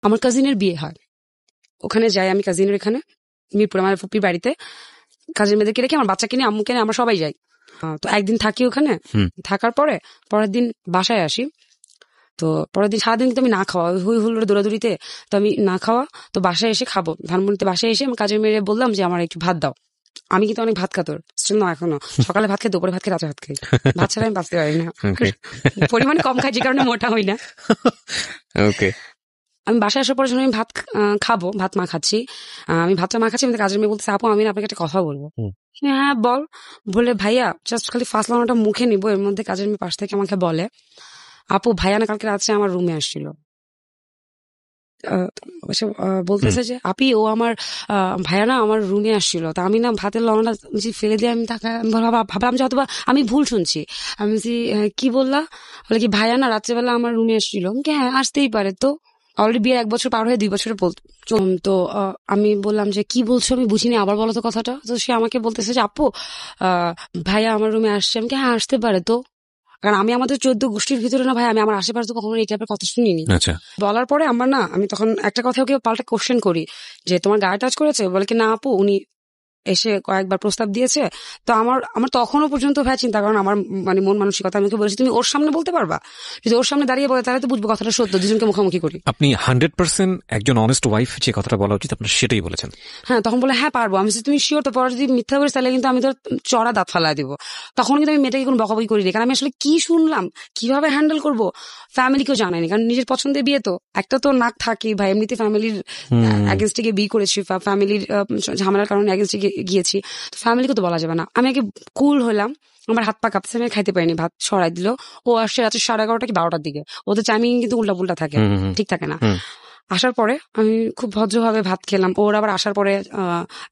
আমার কাজিনের বিয়ে হয়, ওখানে যাই আমি কাজিনের এখানে মিরপুর আমার ফুপির বাড়িতে। কাজিন মেয়েদেরকে রেখে আমার বাচ্চাকে নিয়ে আম্মুকে নিয়ে আমরা সবাই যাই। তো একদিন থাকি ওখানে, থাকার পরে পরের দিন বাসায় আসি। তো পরের দিন সারাদিন কিন্তু আমি না খাওয়া, হুই হুল্লোড়ে দৌড়াদৌড়িতে তো আমি না খাওয়া। তো বাসায় এসে খাবো, ধানমন্ডিতে বাসায় এসে আমি কাজের মেয়ে বললাম যে আমার একটু ভাত দাও। আমি কিন্তু অনেক ভাত খাতর স্টিল না, এখনো সকালে ভাত খাই, দুপুরে ভাত খাই, রাতে ভাত খাই। ভাত ছাড়া আমি বাঁচতে পারি না, পরিমাণে কম খাই যে কারণে মোটা হই না। আমি বাসায় আসার পরে যখন আমি ভাত খাবো, ভাত মা খাচ্ছি, আমি ভাতটা মা খাচ্ছি, আমি কাজের মেয়ে বলতেছে আপু আমি আপনাকে একটা কথা বলবো। হ্যাঁ বল। বলে ভাইয়া জাস্ট খালি ফার্স্ট লাইনটা মুখে নিবো, এর মধ্যে কাজের মেয়ে পাশ থেকে আমাকে বলে আপু ভাইয়া না কালকে রাত্রে আমার রুমে আসছিল। বলতেছে যে আপি ও আমার ভাইয়া না আমার রুমে আসছিল। তা আমি না ভাতের লবণটা ফেলে দিয়ে আমি ভাবলাম যে হয়তো আমি ভুল শুনছি। আমি কি বললা? বলে কি ভাইয়া না রাত্রেবেলা আমার রুমে আসছিল। হ্যাঁ আসতেই পারে, তো অলরেডি বিয়ের 1 বছর পার হয়ে 2 বছরে তো আমি বললাম যে কি বলছো আমি বুঝিনি, আবার বলো তো কথাটা। তো সে আমাকে বলতেছে যে আপু ভাইয়া আমার রুমে আসছে। আমি হ্যাঁ আসতে পারে, তো কারণ আমি আমাদের 14 গোষ্ঠীর ভিতরে না ভাই, আমি আমার আশেপাশে তো কখনো এই টাইপের কথা শুনিনি। বলার পরে আমার না, আমি তখন একটা কথা ওকে পাল্টা কোশ্চেন করি যে তোমার গায়ে টাচ করেছে? বলে কি না আপু উনি এসে কয়েকবার প্রস্তাব দিয়েছে। তো আমার তখনও পর্যন্ত ভাই চিন্তা, কারণ আমার মানে মন মানসিকতা, আমি ওকে বলেছি তুমি ওর সামনে বলতে পারবা, যদি ওর সামনে দাঁড়িয়ে বলে তাহলে তো বুঝবো কথাটা সত্য, দুজনকে মুখোমুখি করি। আপনি 100% একজন অনেস্ট ওয়াইফ যে কথাটা বলা উচিত আপনার সেটাই বলেছেন। হ্যাঁ তখন বলে হ্যাঁ পারবো। আমি তুমি শিওর? তো পরে যদি মিথ্যা করিস তাহলে কিন্তু আমি তোর চড়া দাঁত ফালাই দিব। তখন কিন্তু আমি মেয়েটাকে কোনো বকাবকি করিনি, কারণ আমি আসলে কি শুনলাম, কিভাবে হ্যান্ডেল করবো, ফ্যামিলিকেও জানাইনি, কারণ নিজের পছন্দের বিয়ে তো একটা তো নাক থাকে ভাই। এমনিতে ফ্যামিলির অ্যাগেন্স্টে গিয়ে বিয়ে করেছি, ফ্যামিলির ঝামেলার কারণে অ্যাগেন্স্টে গিয়েছি, তো ফ্যামিলিকে তো বলা যাবে না। আমি আগে কুল হলাম, আমার হাত পা কাঁপছে, আমি খাইতে পারিনি, ভাত সরাই দিল। ও আসছে রাত্রে 11:30 কি 12টার দিকে, ওদের টাইমিং কিন্তু উল্টা পুল্টা থাকে, ঠিক থাকে না। আসার পরে আমি খুব ভদ্রভাবে ভাত খেলাম। ওর আবার আসার পরে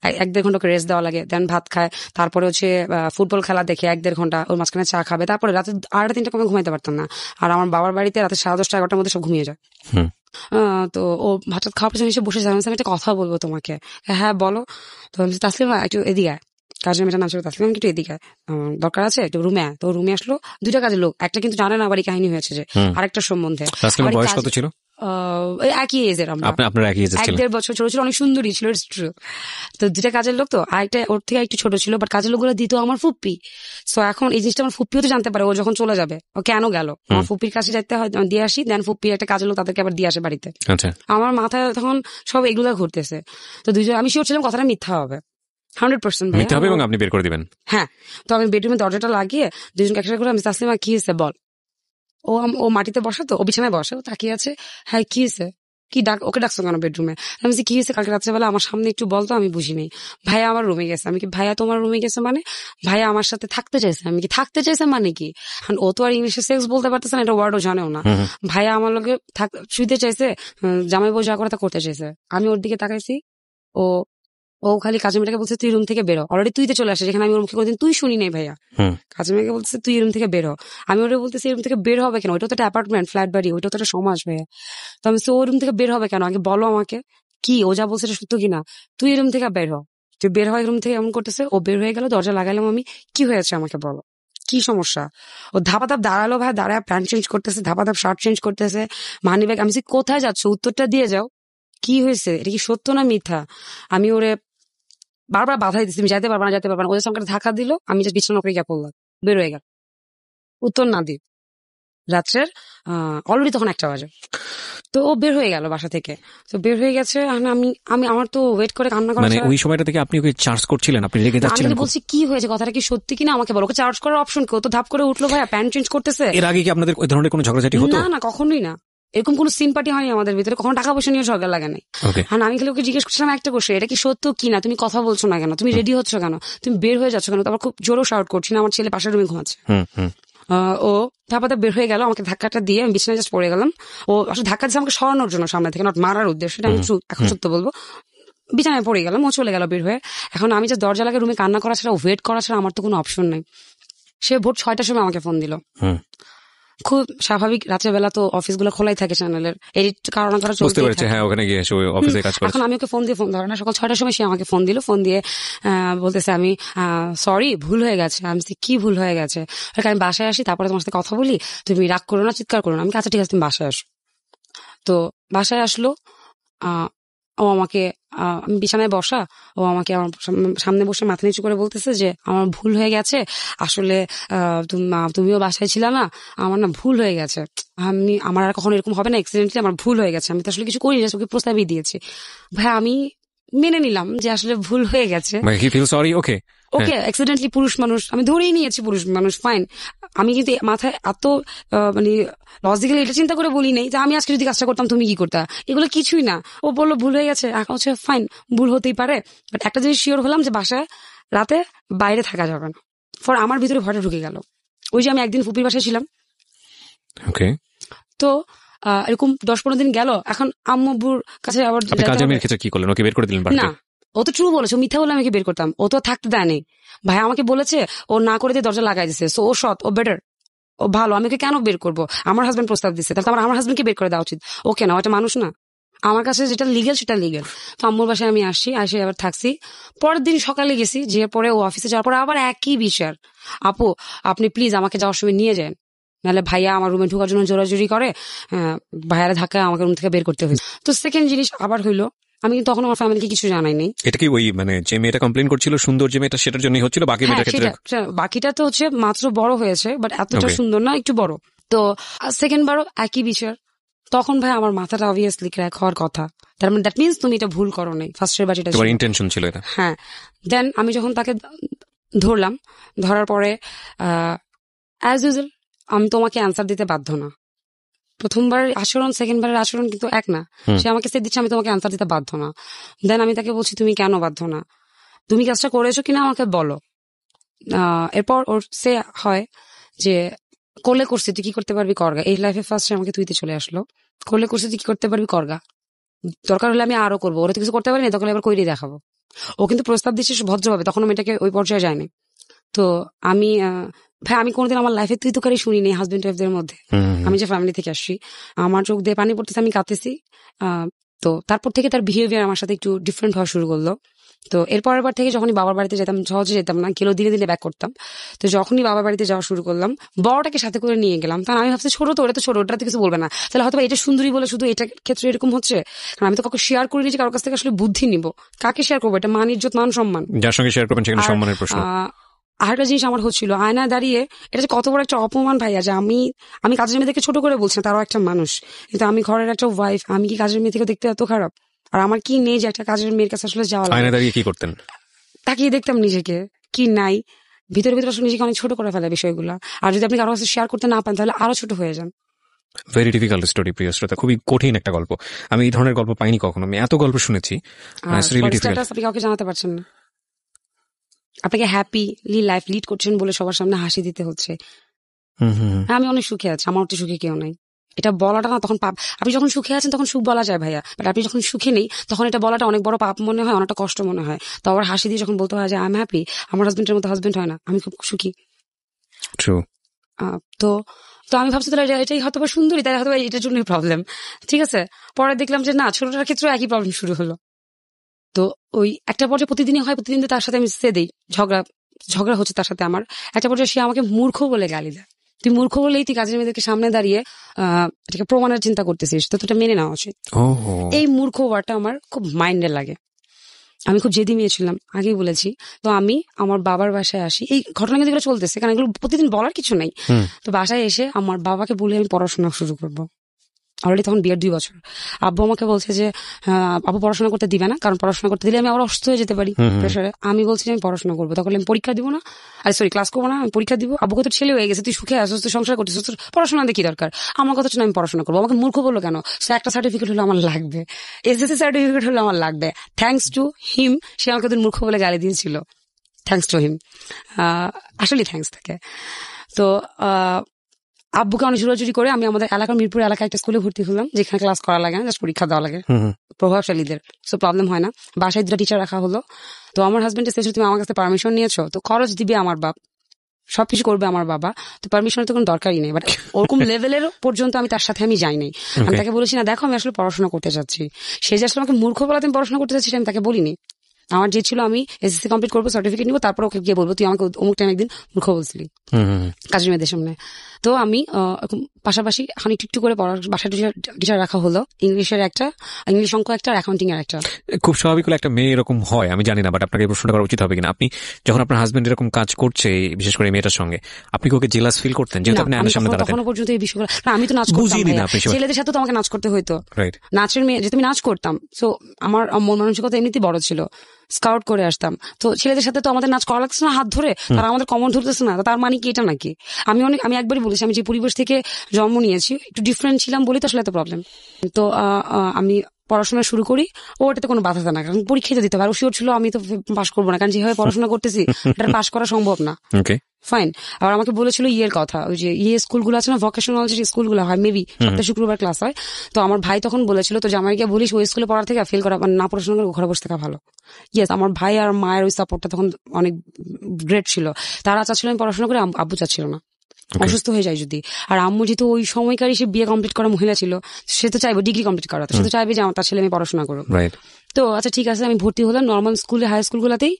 1-1.5 ঘন্টা রেস্ট দেওয়া লাগে, দেন ভাত খায়। তারপরে হচ্ছে ফুটবল খেলা দেখে 1-1.5 ঘন্টা, ওর মাঝখানে চা খাবে। তারপরে রাতে 2:30-3টা কমে ঘুমাইতে পারতাম না। আর আমার বাবার বাড়িতে রাতে 10:30-11টার মধ্যে সব ঘুমিয়ে যায়। তো ও ভাত খাওয়ার পেছনে এসে বসে আমি একটা কথা বলবো তোমাকে। হ্যাঁ বলো। তো তাসলিমা একটু এদিকে আয়, কাজের মেয়েটা নাম ছিল তাসলিমা, একটু এদিকে আয়, দরকার আছে একটু রুমে আয়। তো রুমে আসলো, 2টা কাজের লোক, একটা কিন্তু জানে না বাড়ি কাহিনী হয়েছে যে আরেকটার সম্বন্ধে। বয়স কত ছিল? একই এজের, আমরা আপনার একই এজের ছিল। 1-1.5 বছর ছোট ছিল, অনেক সুন্দরী ছিল। তো 2টা কাজের লোক, তো আরেকটা ওর থেকে একটু ছোট ছিল, বাট কাজের লোকগুলো দিত আমার ফুপ্পি। সো এখন এই জিনিসটা আমার ফুপ্পিও তো জানতে পারে, ও যখন চলে যাবে ও কেন গেল, আমার ফুপ্পির কাছে যাইতে হয়, দিয়ে আসি, দেন ফুপ্পি একটা কাজের লোক তাদেরকে আবার দিয়ে আসে বাড়িতে। আমার মাথায় তখন সব এগুলো ঘুরতেছে। তো দুজন, আমি শিওর ছিলাম কথাটা মিথ্যা হবে, 100% মিথ্যা হবে এবং আপনি বের করে দিবেন। হ্যাঁ, তো আমি বেডরুমে দরজাটা লাগিয়ে দুজনকে একসাথে করে আমি তাসলিমা কি হয়েছে বল। ও মাটিতে বসে, তো ও বিছানায় বসে, ও তাকিয়ে আছে। হ্যাঁ কি হয়েছে, কি ওকে ডাকছো কেন বেডরুমে? আমি কি হয়েছে কালকে রাত্রেবেলা আমার সামনে একটু বলতো, আমি বুঝিনি। ভাইয়া আমার রুমে গেছে। আমি কি ভাইয়া তোমার রুমে গেছে মানে? ভাইয়া আমার সাথে থাকতে চাইছে। আমি কি থাকতে চাইছে মানে কি? ও তো আর ইংলিশে সেক্স বলতে পারতেছে না, এটা ওয়ার্ডও জানেও না। ভাইয়া আমার লোকে শুইতে চাইছে, জামাই বউ যা করে তা করতে চাইছে। আমি ওর দিকে তাকাইছি, ও খালি কাজের মেয়েটাকে বলছে তুই রুম থেকে বেরো। অলরেডি তুইতে চলে আসে, যেখানে আমি ওর মুখে কোনোদিন তুই শুনি নাই ভাইয়া। কাজের মেয়েকে বলছে তুই রুম থেকে বেরো। আমি ওরা বলতেছি রুম থেকে বের হবে কেন? ওইটা তো একটা অ্যাপার্টমেন্ট, ফ্ল্যাট বাড়ি, ওইটা তো একটা সমাজ ভাইয়া। তো আমি ও রুম থেকে বের হবে কেন, আগে বলো আমাকে, কি ও যা বলছে সত্য কিনা। তুই রুম থেকে বের হ। তুই বের হয় রুম থেকে, এমন করতেছে। ও বের হয়ে গেল, দরজা লাগাইলাম আমি। কি হয়েছে আমাকে বলো, কি সমস্যা? ও ধাপাধাপ দাঁড়ালো ভাই, দাঁড়ায় প্যান্ট চেঞ্জ করতেছে, ধাপাধাপ শার্ট চেঞ্জ করতেছে, মানি ব্যাগ। আমি কোথায় যাচ্ছ, উত্তরটা দিয়ে যাও, কি হয়েছে, এটা কি সত্য না মিথ্যা? আমি ওরে বারবার বাধাই দিচ্ছি, তুমি যাইতে পারবা না, যাইতে পারবা না। ওদের সঙ্গে ধাক্কা দিল, আমি যে বিছানা করে গিয়ে পড়লাম, বের হয়ে গেল, উত্তর না দিই। রাত্রের অলরেডি তখন 1টা বাজে। তো ও বের হয়ে গেল বাসা থেকে। তো বের হয়ে গেছে, আমি আমার তো ওয়েট করে কান্না করা। মানে ওই সময়টা থেকে আপনি ওকে চার্জ করছিলেন, আপনি রেগে যাচ্ছিলেন? আমি বলছি কি হয়েছে, কথাটা কি সত্যি কিনা আমাকে বলো। ওকে চার্জ করার অপশন কি? ও তো ধাপ করে উঠলো ভাইয়া, প্যান্ট চেঞ্জ করতেছে। এর আগে কি আপনাদের ওই ধরনের কোনো ঝগড়াঝাটি হতো? না না, কখনোই না। এরকম কোনো সিম্পাটি হয়নি আমাদের ভিতরে, কখনো টাকা পয়সা নিয়ে ঝগড়া লাগে নাই। হ্যাঁ, আমি খালি ওকে জিজ্ঞেস করছিলাম একটা কোশ্চেন, এটা কি সত্য কিনা, তুমি কথা বলছো না কেন, তুমি রেডি হচ্ছ কেন, তুমি বের হয়ে যাচ্ছ কেন? তারপর খুব জোরও শাউট করছি না, আমার ছেলে পাশের রুমে ঘুমাচ্ছে। ও ধাপাতে বের হয়ে গেল, আমাকে ধাক্কাটা দিয়ে আমি বিছানায় জাস্ট পড়ে গেলাম। ও আসলে ধাক্কা দিচ্ছে আমাকে সরানোর জন্য সামনে থেকে, নট মারার উদ্দেশ্য, আমি এখন সত্য বলবো। বিছানায় পড়ে গেলাম, ও চলে গেল বের হয়ে। এখন আমি যে দরজা লাগে রুমে কান্না করা ছাড়া, ওয়েট করা ছাড়া আমার তো কোনো অপশন নাই। সে ভোর 6টার সময় আমাকে ফোন দিল। খুব স্বাভাবিক, রাতের বেলা তো অফিসগুলো খোলাই থাকে, চ্যানেলের এডিট কারণ চলতে থাকে। হ্যাঁ, ওখানে গিয়ে অফিসে কাজ করে। এখন আমি ওকে ফোন ধরে না, সকাল 6টার সময় সে আমাকে ফোন দিল। ফোন দিয়ে বলতেছে আমি সরি, ভুল হয়ে গেছে। আমি কি ভুল হয়ে গেছে? আমি বাসায় আসি, তারপরে তোমার সাথে কথা বলি, তুমি রাগ করো না, চিৎকার করো না। আমি আচ্ছা ঠিক আছে, তুমি বাসায় আসো। তো বাসায় আসলো, ও আমাকে আমি বিছানায় বসা, ও আমাকে আমার সামনে বসে মাথা নিচু করে বলতেছে যে আমার ভুল হয়ে গেছে, আসলে তুমিও বাসায় ছিল না, আমার না ভুল হয়ে গেছে, আমার আর কখনো এরকম হবে না, অ্যাক্সিডেন্টলি আমার ভুল হয়ে গেছে, আমি তো আসলে কিছু করিনি, ওকে প্রস্তাবই দিয়েছি। ভাই আমি মেনে নিলাম যে আসলে ভুল হয়ে গেছে, ওকে ওকে অ্যাক্সিডেন্টলি পুরুষ মানুষ, আমি ধরেই নিয়েছি পুরুষ মানুষ, ফাইন। আমি কিন্তু মাথায় এত মানে লজিক্যালি এটা চিন্তা করে বলি নাই যে আমি আজকে যদি কাজটা করতাম তুমি কি করতা, এগুলো কিছুই না। ও বললো ভুল হয়ে গেছে, এখন হচ্ছে ফাইন, ভুল হতেই পারে, বাট একটা জিনিস শিওর হলাম যে বাসায় রাতে বাইরে থাকা যাবে না। ফর আমার ভিতরে ভয়টা ঢুকে গেল। ওই যে আমি একদিন ফুপির বাসায় ছিলাম, ওকে, তো এরকম 10-15 দিন গেল, এখন আম্মুর কাছে আবার কাজের মেয়ের ক্ষেত্রে কি করলেন? ওকে বের করে দিলেন বাড়িতে? না, ও তো ট্রু বলেছে, ও মিথ্যা বলে আমাকে বের করতাম, ও তো থাকতে দেয়নি। ভাই আমাকে বলেছে ও না করে দিয়ে দরজা লাগাই দিছে, সো ও সৎ, ও বেটার, ও ভালো, আমি ওকে কেন বের করবো? আমার হাজবেন্ড প্রস্তাব দিচ্ছে, তাহলে আমার হাজবেন্ডকে বের করে দেওয়া উচিত। ওকে না, ওটা মানুষ না? আমার কাছে যেটা লিগেল সেটা লিগেল। তো আম্মুর বাসায় আমি আসি আবার থাকছি। পরের দিন সকালে গেছি, যে পরে ও অফিসে যাওয়ার পরে আবার একই বিচার, আপু আপনি প্লিজ আমাকে যাওয়ার সময় নিয়ে যান, নাহলে ভাইয়া আমার রুমে ঢোকার জন্য জোরাজুরি করে, ভাইয়ারা ধাক্কা আমাকে রুম থেকে বের করতে হয়েছে। তো সেকেন্ড জিনিস আবার হইলো, আমি কিন্তু তখন আমার ফ্যামিলিকে কিছু জানাইনি। এটা কি ওই মানে যে মেয়েটা কমপ্লেন করছিল সুন্দর যে মেয়েটা, সেটার জন্যই হচ্ছিল? বাকি মেয়েটার ক্ষেত্রে? বাকিটা তো হচ্ছে মাত্র বড় হয়েছে, বাট এতটা সুন্দর না, একটু বড়। তো সেকেন্ড বারও একই বিচার। তখন ভাই আমার মাথাটা অবভিয়াসলি ক্র্যাক হওয়ার কথা, তার মানে দ্যাট মিনস তুমি এটা ভুল করো নাই, ফার্স্টের বাটিটা তোমার ইন্টেনশন ছিল এটা। হ্যাঁ, দেন আমি যখন তাকে ধরলাম, ধরার পরে অ্যাজ ইউজুয়াল আমি তোমাকে অ্যান্সার দিতে বাধ্য না। প্রথমবার আচরণ সেকেন্ড বারের আচরণ কিন্তু এক না। সে আমাকে সেট দিচ্ছে, আমি তোমাকে অ্যান্সার দিতে বাধ্য না। দেন আমি তাকে বলছি তুমি কেন বাধ্য না, তুমি কাজটা করেছো কিনা আমাকে বলো। এরপর ওর সে হয় যে করলে করছি, তুই কি করতে পারবি করগা। এই লাইফে ফার্স্ট আমাকে তুইতে চলে আসলো, করলে করছি তুই কি করতে পারবি করগা, দরকার হলে আমি আরো করবো, ওরা তো কিছু করতে পারি না, তখন এবার কইরেই দেখাবো। ও কিন্তু প্রস্তাব দিচ্ছে ভদ্রভাবে, তখন মেয়েটাকে ওই পর্যায়ে যায়নি। তো আমি ভাই আমি কোনোদিন আমার লাইফে তুই তো কারি শুনিনি হাজবেন্ড ওয়াইফদের মধ্যে। আমি যে ফ্যামিলি থেকে আসছি, আমার চোখ দিয়ে পানি পড়তেছে, আমি কাঁদতেছি। তো তারপর থেকে তার বিহেভিয়ার আমার সাথে একটু ডিফারেন্ট হওয়া শুরু করলো। তো এরপরের বার থেকে যখনই বাবার বাড়িতে যেতাম, সহজে যেতাম না, গেলেও দিনে দিনে ব্যাক করতাম। তো যখনই বাবার বাড়িতে যাওয়া শুরু করলাম, বড়টাকে সাথে করে নিয়ে গেলাম, কারণ আমি ভাবছি ছোট তো, ওটা তো ছোট, ওটা তো কিছু বলবে না, তাহলে হয়তো এটা সুন্দরী বলে শুধু এটা ক্ষেত্রে এরকম হচ্ছে। কারণ আমি তো কাউকে শেয়ার করিনি যে কারোর কাছ থেকে আসলে বুদ্ধি নিব, কাকে শেয়ার করবো, এটা মান ইজ্জত মান সম্মান, যার সঙ্গে শেয়ার করবেন সেখানে সম্মানের প্রশ্ন। আরেকটা জিনিস আমার হচ্ছিল, আয়নায় দাঁড়িয়ে, এটা যে কত বড় একটা অপমান ভাইয়া, যে আমি কাজের মেয়ে দেখে ছোট করে বলছি, তারাও একটা মানুষ, কিন্তু আমি ঘরের একটা ওয়াইফ, আমি কি কাজের মেয়ে থেকে দেখতে এত খারাপ? আর আমার কি নেই যে একটা কাজের মেয়ের কাছে আসলে যাওয়া লাগে? আয়নায় দাঁড়িয়ে কি করতেন? তাকিয়ে দেখতাম নিজেকে, কি নাই ভিতরে ভিতরে, আসলে নিজেকে অনেক ছোট করে ফেলে বিষয়গুলো। আর যদি আপনি কারোর কাছে শেয়ার করতে না পান, তাহলে আরো ছোট হয়ে যান। ভেরি ডিফিকাল্ট স্টোরি, প্রিয় শ্রোতা, খুবই কঠিন একটা গল্প। আমি এই ধরনের গল্প পাইনি কখনো, আমি এত গল্প শুনেছি। আপনি কাউকে জানাতে পারছেন না, আপনাকে হ্যাপিলি লাইফ লিড করছেন বলে সবার সামনে হাসি দিতে হচ্ছে। আমি অনেক সুখে আছি, আমার তো সুখে কেউ নাই, এটা বলাটা না তখন পাপ। আপনি যখন সুখে আছেন তখন সুখ বলা যায় ভাইয়া, বাট আপনি যখন সুখে নেই তখন এটা বলাটা অনেক বড় পাপ মনে হয়, অনেকটা কষ্ট মনে হয়। তো আবার হাসি দিয়ে যখন বলতে হয় যে আই এম হ্যাপি, আমার হাজবেন্ডের মতো হাজবেন্ড হয় না, আমি খুব সুখী। ট্রু। তো আমি ভাবছি তাহলে এটাই হয়তো সুন্দরী, তাই হয়তো এটার জন্যই প্রবলেম। ঠিক আছে, পরে দেখলাম যে না, ছোটটার ক্ষেত্রে একই প্রবলেম শুরু হলো। তো ওই একটা পর্যায়ে প্রতিদিনই হয়, প্রতিদিন তার সাথে আমি সে দিই, ঝগড়া হচ্ছে তার সাথে আমার। একটা পর্যায়ে সে আমাকে মূর্খ বলে গালি দেয়, তুই মূর্খ বলেই তুই কাজের মেয়েদেরকে সামনে দাঁড়িয়ে এটাকে প্রমাণের চিন্তা করতেছিস, তো এটা মেনে নেওয়া উচিত। এই মূর্খ ওয়ার্ডটা আমার খুব মাইন্ডে লাগে। আমি খুব জেদি মেয়ে ছিলাম, আগেই বলেছি। তো আমি আমার বাবার বাসায় আসি, এই ঘটনা কিন্তু এগুলো চলতেছে, কারণ এগুলো প্রতিদিন বলার কিছু নেই। তো বাসায় এসে আমার বাবাকে বলে আমি পড়াশোনা শুরু করবো। অলরেডি তখন বিয়ের 2 বছর। আব্বু আমাকে বলছে যে আব্বু পড়াশোনা করতে দিবে না, কারণ পড়াশোনা করতে দিলে আমি আবার অসুস্থ হয়ে যেতে পারি প্রেশারে। আমি বলছি যে আমি পড়াশোনা করবো, তখন আমি পরীক্ষা দিব না, ক্লাস করবো না, আমি পরীক্ষা দিব। আব্বুকে তো ছেলে হয়ে গেছে, তুই সুখে আসছিস, তুই সংসার করছিস, পড়াশোনা দিয়ে কি দরকার? আমার কথা শুনে আমি পড়াশোনা করবো। আমাকে মূর্খ বললো কেন? সে একটা সার্টিফিকেট হলো আমার লাগবে, এসএসসি সার্টিফিকেট হলো আমার লাগবে। থ্যাঙ্কস টু হিম, সে আমাকে মূর্খ বলে গালি দিয়েছিল। থ্যাঙ্কস টু হিম, আসলে থ্যাঙ্কস থাকে। তো আব্বুকে অনেক জোরাজুরি করে আমি আমাদের এলাকার মিরপুর এলাকায় একটা স্কুলে ভর্তি হলাম, যেখানে ক্লাস করা লাগে না, জাস্ট পরীক্ষা দেওয়া লাগে প্রভাবশালীদের, সো প্রবলেম হয় না। বাসায় 2টা টিচার রাখা হলো। তো আমার হাজবেন্ডের স্পেশালি, তুমি আমার কাছে পারমিশন নিয়েছো, তো খরচ দিবে আমার বাপ, সবকিছু করবে আমার বাবা, তো পারমিশনের তো কোনো দরকারই নেই। বাট ওরকম লেভেলের পর্যন্ত আমি তার সাথে আমি যাই নাই। আমি তাকে বলেছি না দেখো আমি আসলে পড়াশোনা করতে চাচ্ছি। সে যে আসলে আমাকে মূর্খ বলাতে আমি পড়াশোনা করতে চাচ্ছি আমি তাকে বলিনি। আমার যে ছিল আমি এসএসসি কমপ্লিট করবো, সার্টিফিকেট নিবো, তারপর ওকে গিয়ে বলবো তুই আমাকে অমুক টাইম একদিন মূর্খ বলছিলি কাজের মেয়েদের সামনে। তো আমি পাশাপাশি এখন একটু একটু করে বাসায় টিচার রাখা হলো, ইংলিশের একটা, ইংলিশ অঙ্ক একটা, আর অ্যাকাউন্টিং এর একটা। খুব স্বাভাবিক হলো একটা মেয়ে এরকম হয়, আমি জানি না, বাট আপনাকে এই প্রশ্নটা করা উচিত হবে কিনা। আপনি যখন আপনার হাজবেন্ড এরকম কাজ করছে, বিশেষ করে এই মেয়েটার সঙ্গে, আপনি কি ওকে জেলাস ফিল করতেন যেহেতু আপনি আয়নার সামনে দাঁড়াতেন? তখনো পর্যন্ত এই বিষয়গুলো আমি তো নাচ করতাম, ছেলেদের সাথে তো আমাকে নাচ করতে হইতো, নাচের মেয়ে যেহেতু আমি নাচ করতাম, সো আমার মন মানসিকতা এমনিতেই বড় ছিল, স্কাউট করে আসতাম, তো ছেলেদের সাথে তো আমাদের নাচ করা লাগছে না হাত ধরে, তারা আমাদের কমন ধরতেছে না, তার মানে কি এটা নাকি? আমি একবারই বলেছি আমি যে পরিবেশ থেকে জন্ম নিয়েছি একটু ডিফারেন্ট ছিলাম বলেই তো আসলে এত প্রবলেম। তো আমি পড়াশোনা শুরু করি, ওটাতে কোনো বাধা থাকে না, কারণ পরীক্ষা দিতে পারে, ও শিওর ছিল আমি তো পাশ করবো না, কারণ যেভাবে পড়াশোনা করতেছি এটা পাশ করা সম্ভব না। ফাইন। আর আমাকে বলেছিল ইয়ের কথা, ওই যে স্কুলগুলো আছে না, ভোকেশনাল যে স্কুলগুলো হয়, মেবি সপ্তাহে শুক্রবার ক্লাস হয়, তো আমার ভাই তখন বলেছিল তো জামাইকে বলিস ওই স্কুলে পড়ার থেকে ফেল করা, না পড়াশোনা করে ঘরে বসে থাকা ভালো। ইয়েস, আমার ভাই আর মায়ের ওই সাপোর্টটা তখন অনেক গ্রেট ছিল, তারা চাচ্ছিল আমি পড়াশোনা করে, আব্বু চাচ্ছিল না অসুস্থ হয়ে যায় যদি। আর আম্মু যেহেতু ওই সময়কারই সে বিয়ে কমপ্লিট করা মহিলা ছিল, সে তো চাইবে ডিগ্রি কমপ্লিট করা, সে তো চাইবে যে আমার তার ছেলে আমি পড়াশোনা করবো। তো আচ্ছা ঠিক আছে, আমি ভর্তি হলাম নর্মাল স্কুলে, হাই স্কুলগুলোতেই,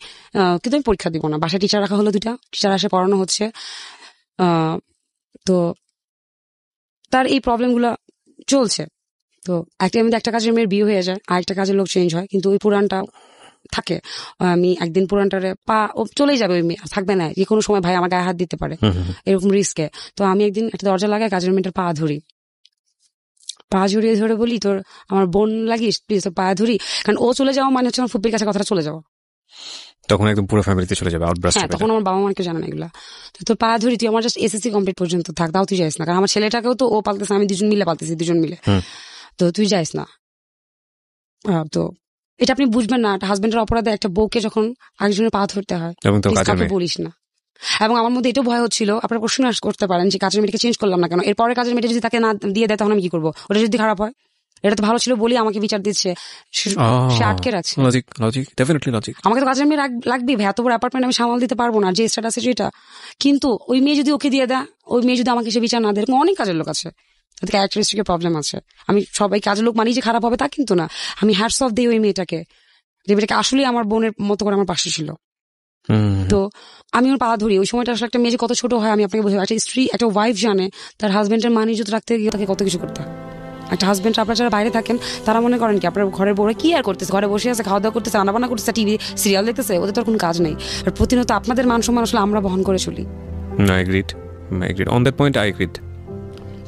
কিন্তু আমি পরীক্ষা দিব না, বাসায় টিচার রাখা হলো, 2টা টিচার আসে, পড়ানো হচ্ছে। তো তার এই প্রবলেম গুলা চলছে। তো একটা কাজের মেয়ের বিয়ে হয়ে যায়, আরেকটা কাজের লোক চেঞ্জ হয়, কিন্তু ওই পুরানটা থাকে। আমি একদিন পুরানটারে ও চলেই যাবে, ওই মেয়ে থাকবে না, যে কোনো সময় ভাই আমার গায়ে হাত দিতে পারে, এরকম রিস্কে। তো আমি একদিন একটা দরজা লাগাই, কাজের মেয়েটার পা জড়িয়ে ধরে বলি তোর আমার বোন লাগিস প্লিজ, তোর পা ধরি, কারণ ও চলে যাওয়া মানে হচ্ছে আমার ফুপির কাছে কথাটা চলে যাওয়া, তখন একদম পুরো ফ্যামিলিতে চলে যাবে, হ্যাঁ তখন আমার বাবা মাকে জানা না এগুলা। তো তোর পা ধরি, তুই আমার জাস্ট এসএসসি কমপ্লিট পর্যন্ত থাক, তাও তুই যাইস না, কারণ আমার ছেলেটাকেও তো ও পালতেছে, আমি দুজন মিলে, তো তুই যাইস না। তো এটা আপনি বুঝবেন না, একটা হাজবেন্ডের অপরাধে একটা বউকে যখন আরেকজনের পা ধরতে হয়, বলিস না। এবং আমার মধ্যে এটাও ভয় হচ্ছিল, আপনারা প্রশ্ন করতে পারেন যে কাজের মেয়েটাকে চেঞ্জ করলাম না কেন, এরপরে কাজের মেয়েটা যদি তাকে না দিয়ে দেয় তখন আমি কি করবো, ওটা যদি খারাপ হয়, এটা তো ভালো ছিল বলি আমাকে বিচার দিচ্ছে, সে আটকে রাখছে। আমাকে তো কাজের মেয়ে লাগবে ভাই, এত বড় অ্যাপার্টমেন্ট আমি সামাল দিতে পারবো না, যে স্ট্যাটাস আছে সেটা। কিন্তু ওই মেয়ে যদি ওকে দিয়ে দেয়, ওই মেয়ে যদি আমাকে সে বিচার না দেয়, অনেক কাজের লোক আছে, তাদের ক্যারেক্টারিস্টিকের প্রবলেম আছে। আমি সবাই কাজের লোক মানি যে খারাপ হবে তা কিন্তু না, আমি হ্যাটস অফ দিই ওই মেয়েটাকে, যে মেয়েটাকে আসলে আমার বোনের মতো করে আমার পাশে ছিল। তো আমি ওর পা ধরি, ওই সময়টা আসলে একটা মেয়ে যে কত ছোট হয় আমি আপনাকে বলবো, একটা স্ত্রী, একটা ওয়াইফ জানে তার হাজবেন্ডের মান ইজ্জত রাখতে গিয়ে তাকে কত কিছু করতে হয়। একটা হাজবেন্ড, আপনারা যারা বাইরে থাকেন তারা মনে করেন কি আপনার ঘরের বউরা কি আর করতেছে, ঘরে বসে আছে, খাওয়া দাওয়া করতেছে, রান্নাবান্না করতেছে, টিভি সিরিয়াল দেখতেছে, ওদের তো কোনো কাজ নেই। আর প্রতিনিয়ত আপনাদের মান সম্মান আসলে আমরা বহন করে চলি।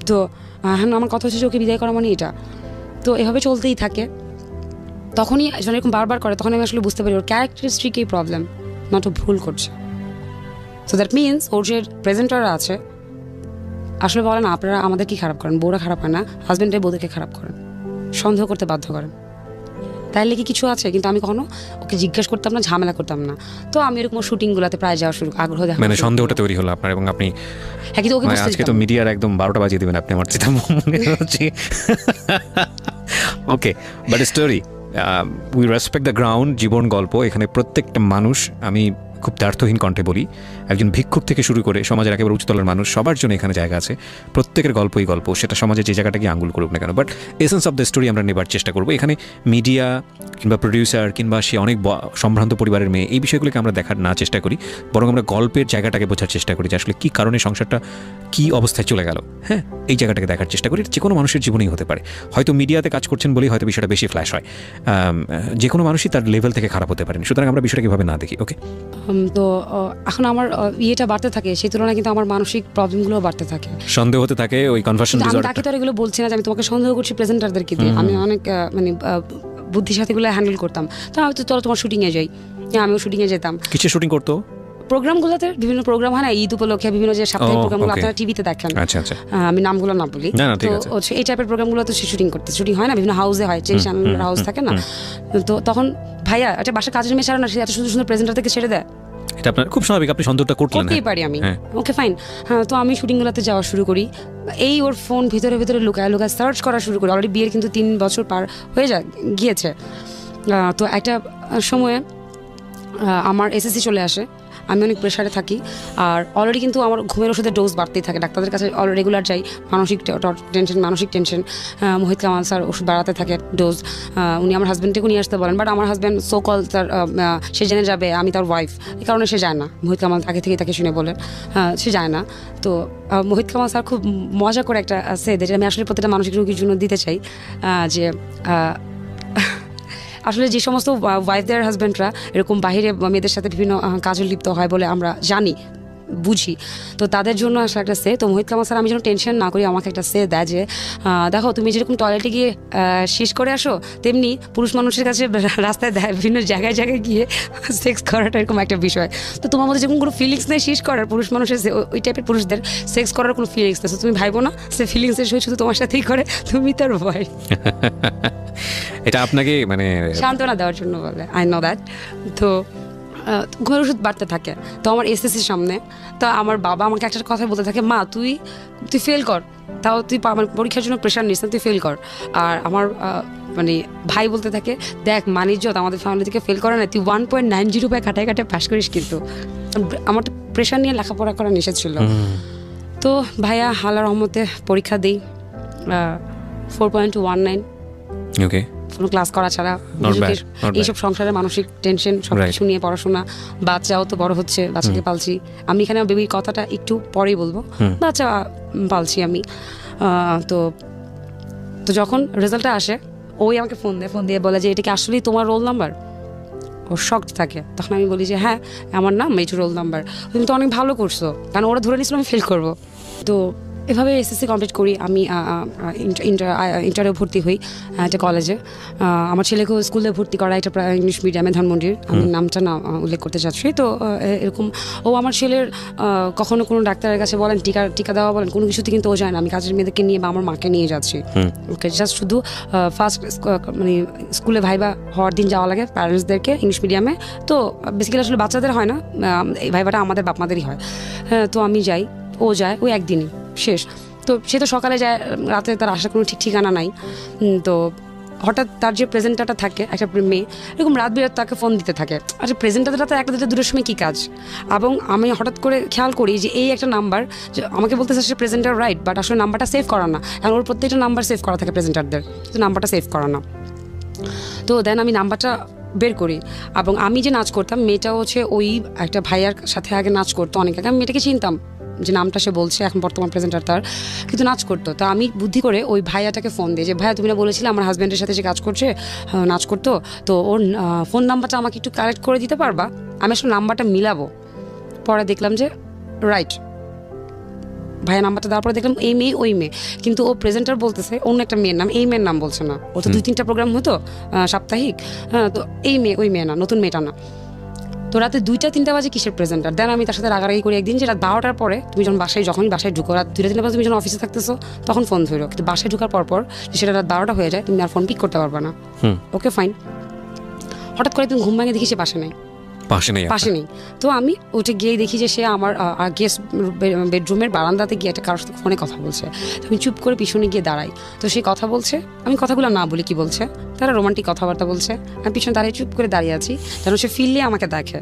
তো হ্যাঁ, আমার কথা হচ্ছে যে ওকে বিদায় করা মানে এটা, তো এভাবে চলতেই থাকে। তখনই যখন এরকম বারবার করে, তখন আমি আসলে বুঝতে পারি ওর ক্যারেক্টারিস্টিক এই প্রবলেম, নট ও ভুল করছে। সো দ্যাট মিনস ওর যে প্রেজেন্টাররা আছে আসলে বলেন আপনারা আমাদের কি খারাপ করেন, বউরা খারাপ হয় না, হাজবেন্ডের বউদেরকে খারাপ করেন, সন্দেহ করতে বাধ্য করেন, তাইলে কি কিছু আছে? কিন্তু আমি কখনো ওকে জিজ্ঞেস করতাম না, ঝামেলা করতাম না। তো আমি এরকম শুটিং গুলাতে প্রায় যাওয়া শুরু, আগ্রহ দেখা, মানে সন্দেহটা তৈরি হলো আপনার, এবং আপনি হ্যাঁ, কিন্তু ওকে আজকে তো মিডিয়ার একদম 12টা বাজিয়ে দিবেন আপনি, আমার চিন্তা মনে হচ্ছে। Okay, but story we respect the ground, জীবন গল্প, এখানে প্রত্যেকটা মানুষ, আমি খুব দ্ব্যর্থহীন কণ্ঠে বলি, একজন ভিক্ষুক থেকে শুরু করে সমাজের একেবারে উচ্চতলের মানুষ, সবার জন্য এখানে জায়গা আছে, প্রত্যেকের গল্পই গল্প, সেটা সমাজে যে জায়গাটাকে আঙ্গুল করুক না কেন, but essence of the story আমরা নেবার চেষ্টা করবো। এখানে মিডিয়া কিংবা প্রডিউসার কিংবা সে অনেক সম্ভ্রান্ত পরিবারের মেয়ে, এই বিষয়গুলোকে আমরা দেখার না চেষ্টা করি, বরং আমরা গল্পের জায়গাটাকে বোঝার চেষ্টা করি যে আসলে কী কারণে সংসারটা কী অবস্থায় চলে গেল। হ্যাঁ, এই জায়গাটাকে দেখার চেষ্টা করি, যে কোনো মানুষের জীবনেই হতে পারে, হয়তো মিডিয়াতে কাজ করছেন বলেই হয়তো বিষয়টা বেশি ফ্ল্যাশ হয়, যে কোনো মানুষই তার লেভেল থেকে খারাপ হতে পারেন, সুতরাং আমরা বিষয়টা কীভাবে না দেখি। ওকে, তো এখন আমার ইয়েটা বাড়তে থাকে, সেই তুলনায় কিন্তু আমার মানসিক প্রবলেমগুলো বাড়তে থাকে, সন্দেহ হতে থাকে, ওই কনভার্সন ডিসঅর্ডার। আমি তাকে তো এগুলো বলছি না যে আমি তোমাকে সন্দেহ করছি প্রেজেন্টারদেরকে দিয়ে, আমি অনেক মানে বুদ্ধির সাথে এগুলো হ্যান্ডেল করতাম। তো আমি তো চলো তোমার শুটিংয়ে যাই, আমিও শুটিংয়ে যেতাম। কিছু শুটিং করতো প্রোগ্রামগুলোতে, বিভিন্ন প্রোগ্রাম হয় না ঈদ উপলক্ষে, বিভিন্ন যে সাপ্তাহিক প্রোগ্রামগুলো আপনারা টিভিতে দেখেন, আমি নামগুলো না বলি, তো এই টাইপের প্রোগ্রামগুলো তো সে শুটিং হয় না, বিভিন্ন হাউসে হয়, যে হাউস থাকে না, তো তখন ভাইয়া একটা বাসা কাজের মেয়ে ছাড়া না, সে এত সুন্দর সুন্দর প্রেজেন্টার থেকে ছেড়ে দেয়, এটা আপনার খুব স্বাভাবিক, আপনি সন্দেহটা করতেই পারি আমি। ওকে ফাইন, হ্যাঁ, তো আমি শুটিংগুলোতে যাওয়া শুরু করি, এই ওর ফোন ভিতরে ভিতরে লুকায় সার্চ করা শুরু করি। অলরেডি বিয়ের কিন্তু 3 বছর পার হয়ে গিয়েছে। তো একটা সময়ে আমার এসএসসি চলে আসে, আমি অনেক প্রেশারে থাকি, আর অলরেডি কিন্তু আমার ঘুমের ওষুধের ডোজ বাড়তেই থাকে, ডাক্তারদের কাছে রেগুলার যাই, মানসিক টেনশন। মোহিত কামাল স্যার ওষুধ বাড়াতে থাকে ডোজ, উনি আমার হাজব্যান্ডকে নিয়ে আসতে বলেন, বাট আমার হাজব্যান্ড সো কল তার সে জেনে যাবে আমি তার ওয়াইফ, এই কারণে সে যায় না। মোহিত কামাল আগে থেকে তাকে শুনে বলেন সে যায় না। তো মোহিত কামাল স্যার খুব মজা করে একটা আছে যেটা আমি আসলে প্রত্যেকটা মানসিক রোগীর জন্য দিতে চাই, যে আসলে যে সমস্ত ওয়াইফদের হাজব্যান্ডরা এরকম বাইরে মেয়েদের সাথে বিভিন্ন কাজে লিপ্ত হয় বলে আমরা জানি বুঝি, তো তাদের জন্য আসলে একটা সে, তো মোহিত কামাল স্যার আমি যেন টেনশন না করি আমাকে একটা সে দেয় যে দেখো তুমি যেরকম টয়লেটে গিয়ে শেষ করে আসো, তেমনি পুরুষ মানুষের কাছে রাস্তায় দেয় বিভিন্ন জায়গায় গিয়ে সেক্স করাটা এরকম একটা বিষয়। তো তোমার মধ্যে যেরকম কোনো ফিলিংস নেই শেষ করার, পুরুষ মানুষের ওই টাইপের পুরুষদের সেক্স করার কোনো ফিলিংস নেই, তুমি ভাইবো না সে ফিলিংসের সই শুধু তোমার সাথেই করে, তুমি তার ভয়। এটা আপনাকে মানে সান্ত্বনা দেওয়ার জন্য বলে, আই নো দ্যাট। তো ঘুমের ওষুধ বাড়তে থাকে, তো আমার এসএসসির সামনে, তো আমার বাবা আমাকে একটা কথা বলতে থাকে, মা তুই ফেল কর, তাও তুই আমার পরীক্ষার জন্য প্রেশার নিস না, তুই ফেল কর। আর আমার মানে ভাই বলতে থাকে, দেখ মানিজ্জত আমাদের ফ্যামিলি থেকে ফেল করে না, তুই 1.90 পায় কাটায় পাস করিস, কিন্তু আমার তো প্রেশার নিয়ে লেখাপড়া করা নিষেধ ছিল। তো ভাইয়া আল্লাহর রহমতে পরীক্ষা দিই 4.19, ওকে, কোনো ক্লাস করা ছাড়া। এইসব সংসারের মানসিক টেনশন সব কিছু নিয়ে পড়াশোনা, বাচ্চাও তো বড় হচ্ছে, বাচ্চাকে পালছি আমি, এখানে বেবির কথাটা একটু পরেই বলবো, বাচ্চা পালছি আমি। তো যখন রেজাল্টটা আসে ওই আমাকে ফোন দিয়ে বলে যে এটা কি আসলেই তোমার রোল নাম্বার? ও শক থাকে, তখন আমি বলি যে হ্যাঁ আমার নাম এইটু রোল নাম্বার। তুমি তো অনেক ভালো করছো, কারণ ওরা ধরে নিয়েছিল আমি ফেল করবো। তো এভাবে এসএসসি কমপ্লিট করি, আমি ইন্টারে ভর্তি হই একটা কলেজে। আমার ছেলেকেও স্কুলে ভর্তি করা, এটা ইংলিশ মিডিয়ামে ধানমন্ডির, আমি নামটা না উল্লেখ করতে চাচ্ছি। তো এরকম ও আমার ছেলের কখনো কোনো ডাক্তারের কাছে বলেন টিকা দেওয়া বলেন, কোনো কিছুতে কিন্তু ও যায় না, আমি কাজের মেয়েদেরকে নিয়ে বা আমার মাকে নিয়ে যাচ্ছি। ওকে, জাস্ট শুধু ফার্স্ট মানে স্কুলে ভাইবা হওয়ার দিন যাওয়া লাগে প্যারেন্টসদেরকে ইংলিশ মিডিয়ামে, তো বেসিক্যালি আসলে বাচ্চাদের হয় না, এই ভাইবাটা আমাদের বাপ মাদেরই হয়। তো আমি যাই, ও যায়, ওই একদিনই শেষ। তো সে তো সকালে যায়, রাতে তার আসার কোনো ঠিক ঠিকানা নাই। তো হঠাৎ তার যে প্রেজেন্টারটা থাকে একটা মেয়ে, এরকম রাত বিরাত তাকে ফোন দিতে থাকে। আচ্ছা প্রেজেন্টারটা তো একটা দুটোর সময় কী কাজ? এবং আমি হঠাৎ করে খেয়াল করি যে এই একটা নাম্বার, যে আমাকে বলতেছে সে প্রেজেন্টার রাইট, বাট আসলে নাম্বারটা সেভ করা না, কারণ ওর প্রত্যেকটা নাম্বার সেভ করা থাকে প্রেজেন্টারদের, তো নাম্বারটা সেভ করা না। তো দেন আমি নাম্বারটা বের করি, এবং আমি যে নাচ করতাম মেয়েটা হচ্ছে ওই একটা ভাইয়ার সাথে আগে নাচ করতো অনেক আগে, আমি মেয়েটাকে চিনতাম যে নামটা সে বলছে এখন বর্তমান প্রেজেন্টার তার, কিন্তু নাচ করতো। তো আমি বুদ্ধি করে ওই ভাইয়াটাকে ফোন দিই যে ভাইয়া তুমি না বলেছিলে আমার হাজব্যান্ডের সাথে যে কাজ করছে নাচ করতো, তো ওর ফোন নাম্বারটা আমাকে একটু কালেক্ট করে দিতে পারবা? আমি আসলে নাম্বারটা মিলাবো। পরে দেখলাম যে রাইট, ভাইয়া নাম্বারটা দেওয়ার পরে দেখলাম এই মেয়ে ওই মেয়ে, কিন্তু ও প্রেজেন্টার বলতেছে অন্য একটা মেয়ের নাম, এই মেয়ের নাম বলছে না। ও তো 2-3টা প্রোগ্রাম হতো সাপ্তাহিক, তো এই মেয়ে ওই মেয়ে না, নতুন মেয়েটা না। তো রাতে 2টা-3টা বাজে কিসের প্রেজেন্টার? দেন আমি তার সাথে রাগারাগি করি একদিন যে রাত 12টার পরে তুমি যখনই বাসায় ঢুকো, রাত 2টা-3টা বাজে তুমি যখন অফিসে থাকতেছো তখন ফোন ধরো, কিন্তু বাসায় ঢুকার পর সেটা রাত 12টা হয়ে যায়, তুমি আর ফোন পিক করতে পারবে না। Okay fine. হঠাৎ করে তুমি ঘুম ভাঙে দেখি সে পাশে নেই। তো আমি উঠে গিয়ে দেখি যে সে আমার গেস্ট বেডরুমের বারান্দাতে গিয়ে একটা কারোর সাথে ফোনে কথা বলছে। তো আমি চুপ করে পিছনে গিয়ে দাঁড়াই, তো সে কথা বলছে, আমি কথাগুলো না বলি কি বলছে, তারা রোমান্টিক কথাবার্তা বলছে, আমি পিছনে দাঁড়িয়ে চুপ করে দাঁড়িয়ে আছি যেন সে ফিরলে আমাকে দেখে।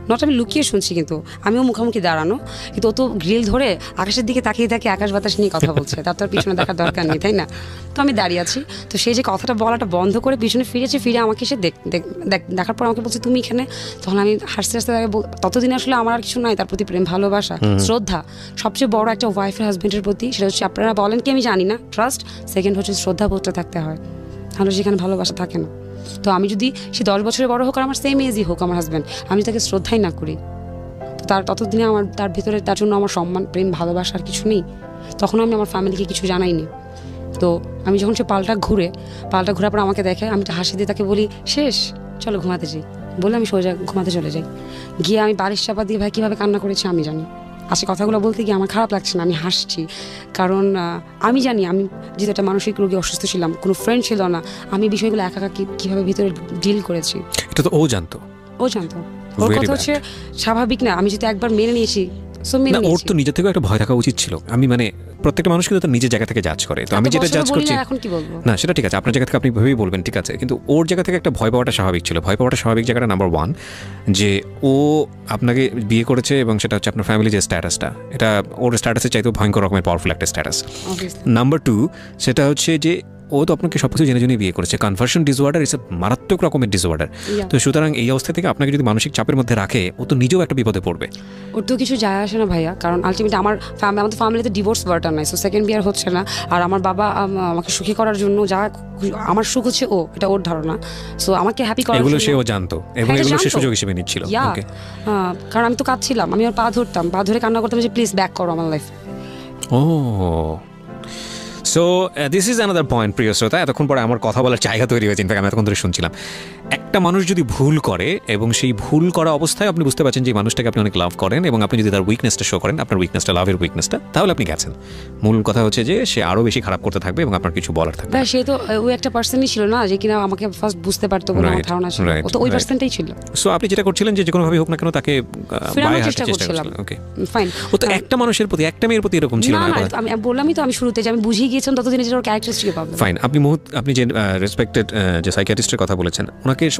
নট আমি লুকিয়ে শুনছি, কিন্তু আমিও মুখোমুখি দাঁড়ানো, কিন্তু ও তো গ্রিল ধরে আকাশের দিকে তাকিয়ে আকাশ বাতাস নিয়ে কথা বলছে, তার তো আর পিছনে দেখার দরকার নেই, তাই না? তো আমি দাঁড়িয়ে আছি, তো সে যে কথাটা বলাটা বন্ধ করে পিছনে ফিরে আমাকে সে দেখার পর আমাকে বলছে তুমি এখানে। তখন আমি হাসতে ততদিন আসলে আমার আর কিছু নাই, তার প্রতি প্রেম ভালোবাসা শ্রদ্ধা, সবচেয়ে বড় একটা ওয়াইফের হাজব্যান্ডের প্রতি সেটা হচ্ছে, আপনারা বলেন কি আমি জানি না, ট্রাস্ট, সেকেন্ড হচ্ছে শ্রদ্ধা বোধটা থাকতে হয়, তাহলে সেখানে ভালোবাসা থাকে না। তো আমি যদি সে 10 বছরের বড় হোক আর আমার সেম এজই হোক আমার হাজব্যান্ড, আমি তাকে শ্রদ্ধাই না করি, তো ততদিনে আমার তার ভিতরে তার জন্য আমার সম্মান প্রেম ভালোবাসা আর কিছু নেই। তখন আমি আমার ফ্যামিলিকে কিছু জানাইনি। তো আমি যখন সে পাল্টা ঘোরার পর আমাকে দেখে, আমি হাসি দিয়ে তাকে বলি শেষ, চলো ঘুমাতে যাই, বলে আমি সোজা ঘুমাতে চলে যাই। গিয়ে আমি বালিশ চাপা দিয়ে ভাই কীভাবে কান্না করেছি আমি জানি। আজকে কথাগুলো বলতে গিয়ে আমার খারাপ লাগছে না, আমি হাসছি, কারণ আমি জানি আমি যেহেতু একটা মানসিক রোগী অসুস্থ ছিলাম, কোনো ফ্রেন্ড ছিল না, আমি বিষয়গুলো একা কীভাবে ভিতরে ডিল করেছি এটা তো ও জানতো। ওর কথা হচ্ছে স্বাভাবিক না, আমি যদি একবার মেনে নিয়েছি সো মেনে না, ওর তো নিজে থেকে একটা ভয় থাকা উচিত ছিল। আমি মানে প্রত্যেকটা মানুষ কিন্তু তার নিজের জায়গা থেকে জাজ করে, তো আমি যেটা জাজ করছি এখন কি বলবো, না সেটা ঠিক আছে, আপনার জায়গা থেকে আপনি ভেবেই বলবেন, ঠিক আছে, কিন্তু ওর জায়গা থেকে একটা ভয় পাওয়াটা স্বাভাবিক ছিল। ভয় পাওয়াটা স্বাভাবিক জায়গাটা নাম্বার 1, যে ও আপনাকে বিয়ে করেছে এবং সেটা হচ্ছে আপনার ফ্যামিলি যে স্ট্যাটাসটা, এটা ওর স্ট্যাটাসের চাইতেও ভয়ঙ্কর রকমের পাওয়ারফুল একটা স্ট্যাটাস। নাম্বার 2, সেটা হচ্ছে যে ও তো আপনাকে সবকিছু জেনে জেনে বিয়ে করেছে। কনভার্সন ডিসঅর্ডার ইজ মারাত্মক রকমের ডিসঅর্ডার। তো সুতরাং এই অবস্থা থেকে আপনাকে যদি মানসিক চাপের মধ্যে রাখে, ও তো নিজেও একটা বিপদে পড়বে। ওর তো কিছু যায় আসে না ভাইয়া, কারণ আলটিমেটলি আমাদের ফ্যামিলিতে ডিভোর্স বার্টার নাই, সো সেকেন্ড বিয়ার হচ্ছে না। আর আমার বাবা আমাকে সুখী করার জন্য যা, আমার সুখ হচ্ছে ও, এটা ওর ধারণা। সো আমাকে হ্যাপি করার এগুলো জন্য সেও জানতো এবং এগুলো সে সুযোগ হিসেবে নিচ্ছিল। কারণ আমি তো কাঁদছিলাম, আমি ওর পা ধরতাম, পা ধরে কান্না করতাম যে প্লিজ ব্যাক করো আমার life. Oh so this is another point, প্রিয় শ্রোতা। এতক্ষণ পরে আমার কথা বলার জায়গা তৈরি হয়েছে। ইনফ্যাক্ট আমি এতক্ষণ ধরে শুনছিলাম, একটা মানুষ যদি ভুল করে এবং সেই ভুল করা অবস্থায় আপনি বুঝতে পারছেন যে মানুষটাকে আপনি অনেক লাভ করেন এবং আপনি যদি তার উইকনেসটা শো করেন, আপনার উইকনেসটা, লাভের উইকনেসটা, তাহলে আপনি গেছেন। মূল কথা হচ্ছে যে সে আরও বেশি খারাপ করতে থাকবে এবং আপনার কিছু বলার থাকবে। সে তো ওই একটা পার্সনই ছিল না যে কিনা আমাকে ফার্স্ট বুঝতে পারতো বলে আমার ধারণা ছিল, ও তো ওই পার্সনটাই ছিল। সো আপনি যেটা করছিলেন যে কোনোভাবে হোক না কেন তাকে ফেরানোর চেষ্টা করছিলাম। Okay fine. ও তো একটা মানুষের প্রতি, একটা মেয়ের প্রতি এরকম ছিল না। আমি বললামই তো, আমি শুরুতে যে আমি বুঝিয়ে গিয়েছিলাম ততদিনে যে ওর ক্যারেক্টারিস্টিক পাবো। ফাইন। আপনি যে রেসপেক্টেড যে সাইকিয়াট্রিস্টের কথা বলেছেন,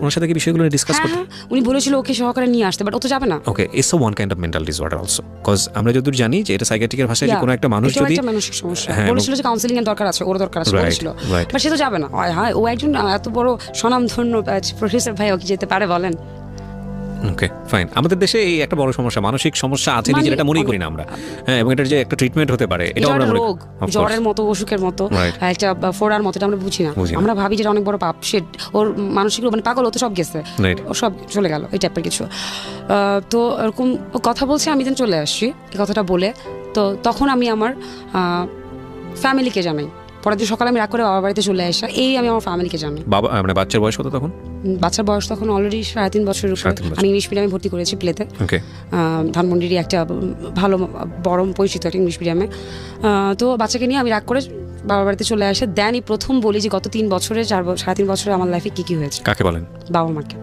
ওনার সাথে কি বিষয়গুলো ডিসকাস করতে? উনি বলেছিল ওকে সহকারে নিয়ে আসতে, বাট ও তো যাবে না। Okay, it's a one kind of mental disorder also, cause আমরা যতদূর জানি যে এটা সাইকিয়াট্রিকের ভাষায় যে কোনো একটা মানুষ যদি একটা মানসিক সমস্যা বলেছিল যে কাউন্সেলিং এর দরকার আছে, ওর দরকার আছে বলেছিল, বাট সে তো যাবে না। হ্যাঁ, ও একজন এত বড় স্বনামধন্য প্রফেসর, ভাই ও কি যেতে পারে বলেন? Okay fine. আমাদের দেশে এই একটা বড় সমস্যা, মানসিক সমস্যা আছে, যেটা মনেই করি না আমরা। হ্যাঁ, এবং এটার যে একটা ট্রিটমেন্ট হতে পারে, এটা আমরা মনে রোগ, জ্বরের মতো, অসুখের মতো, একটা ফোড়ার মতো, এটা আমরা বুঝি না। আমরা ভাবি যেটা অনেক বড় পাপ, সে ওর মানসিক মানে পাগল, ও তো সব গেছে, ও সব চলে গেল, এই টাইপের কিছু। তো এরকম কথা বলছে, আমি দেন চলে আসছি এই কথাটা বলে। তো তখন আমি আমার ফ্যামিলিকে জানাই। পরের দিন সকালে আমি রাগ করে বাবার বাড়িতে চলে আসা, এই আমি আমার ফ্যামিলিকে জানি। বাবা মানে বাচ্চার বয়স কত তখন? বাচ্চার বয়স তখন অলরেডি 3.5 বছর। আমি ইংলিশ মিডিয়ামে ভর্তি করেছি প্লেতে, ধানমন্ডিরই একটা ভালো বড় পরিচিত একটা ইংলিশ মিডিয়ামে। তো বাচ্চাকে নিয়ে আমি রাগ করে বাবার বাড়িতে চলে আসে। দেন প্রথম বলি যে গত 3 বছরে 3.5 বছরে আমার লাইফে কি কি হয়েছে। কাকে বলেন? বাবা মাকে।